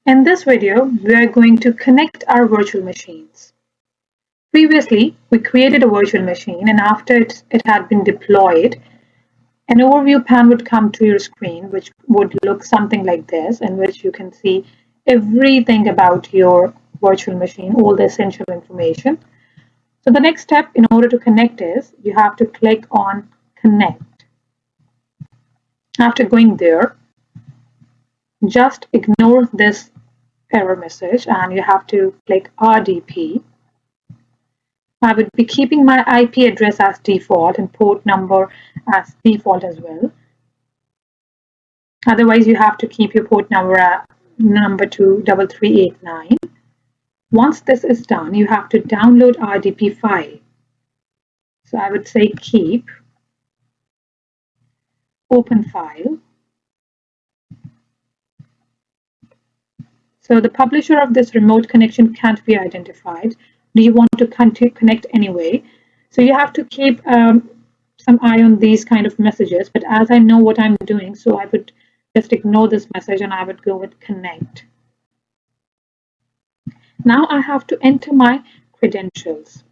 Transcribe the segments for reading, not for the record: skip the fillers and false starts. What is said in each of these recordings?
In this video, we are going to connect our virtual machines. Previously, we created a virtual machine, and after it had been deployed, an overview pane would come to your screen, which would look something like this, in which you can see everything about your virtual machine, all the essential information. So the next step in order to connect is you have to click on Connect. After going there, just ignore this error message and you have to click RDP. I would be keeping my IP address as default and port number as default as well. Otherwise, you have to keep your port number to 3389. Once this is done, you have to download RDP file. So I would say keep open file. So the publisher of this remote connection can't be identified. Do you want to connect anyway? So you have to keep some eye on these kind of messages. But as I know what I'm doing, so I would just ignore this message and I would go with connect. Now I have to enter my credentials.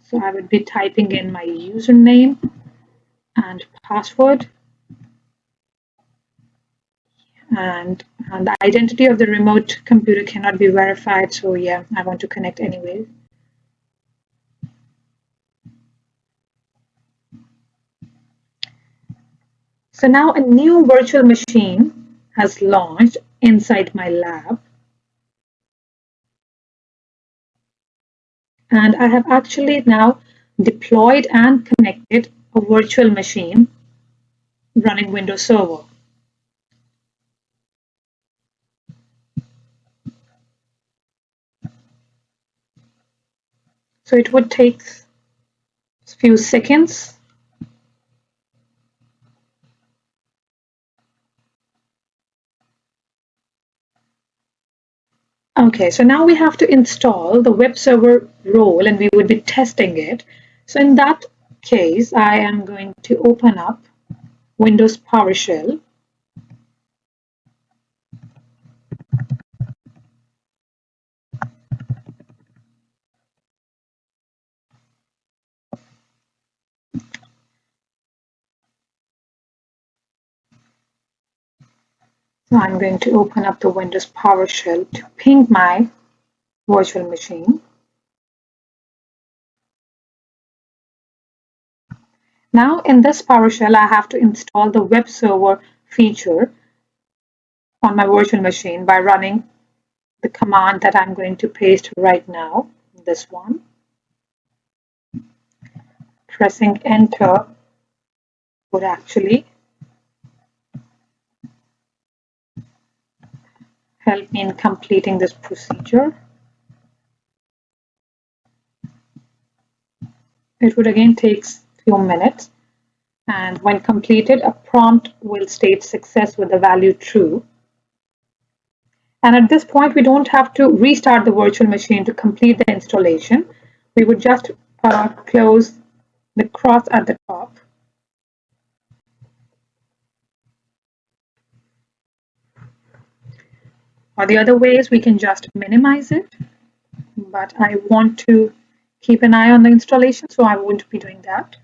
So I would be typing in my username and password. And the identity of the remote computer cannot be verified, so yeah, I want to connect anyway. So now a new virtual machine has launched inside my lab. And I have actually now deployed and connected a virtual machine running Windows Server. So it would take a few seconds. Okay, so now we have to install the web server role and we would be testing it. So in that case, I am going to open up Windows PowerShell. So I'm going to open up the Windows PowerShell to ping my virtual machine. Now in this PowerShell, I have to install the web server feature on my virtual machine by running the command that I'm going to paste right now, this one. Pressing enter would actually help me in completing this procedure. It would again take a few minutes, and when completed, a prompt will state success with the value true. And at this point, we don't have to restart the virtual machine to complete the installation. We would just close the cross at the top. Or the other way is we can just minimize it, but I want to keep an eye on the installation, so I won't be doing that.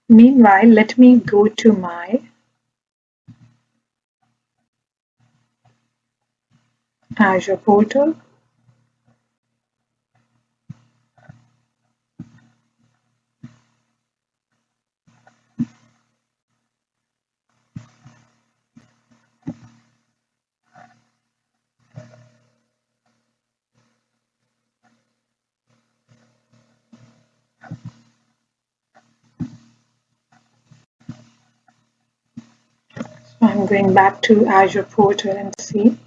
Meanwhile, let me go to my Azure portal. So I'm going back to Azure portal and see.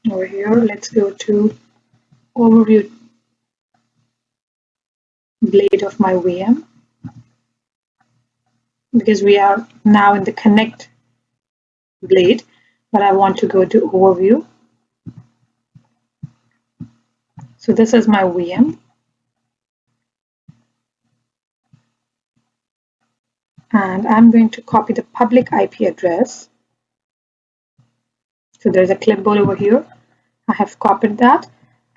Over here, let's go to overview blade of my VM, because we are now in the connect blade, but I want to go to overview. So this is my VM. And I'm going to copy the public IP address. So there's a clipboard over here. I have copied that.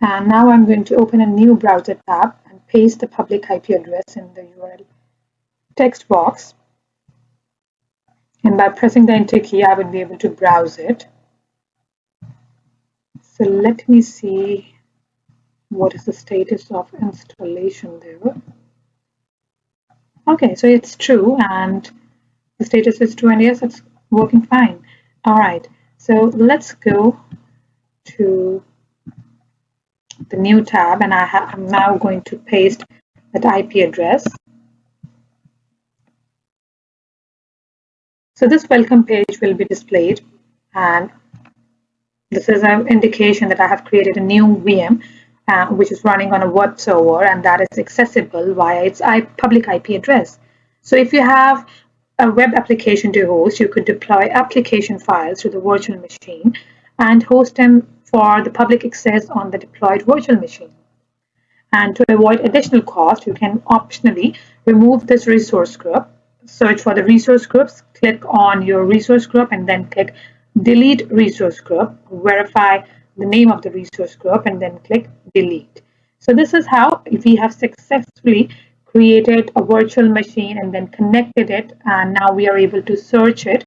And now I'm going to open a new browser tab and paste the public IP address in the URL text box. And by pressing the enter key, I will be able to browse it. So let me see what is the status of installation there. Okay, so it's true, and the status is true, and yes, it's working fine. All right, so let's go to the new tab, and I'm now going to paste that IP address. So this welcome page will be displayed, and this is an indication that I have created a new VM, which is running on a web server, and that is accessible via its public IP address. So if you have a web application to host, you could deploy application files to the virtual machine and host them for the public access on the deployed virtual machine. And to avoid additional cost, you can optionally remove this resource group. Search for the resource groups, click on your resource group, and then click delete resource group, verify the name of the resource group, and then click delete. So this is how we have successfully created a virtual machine and then connected it, and now we are able to search it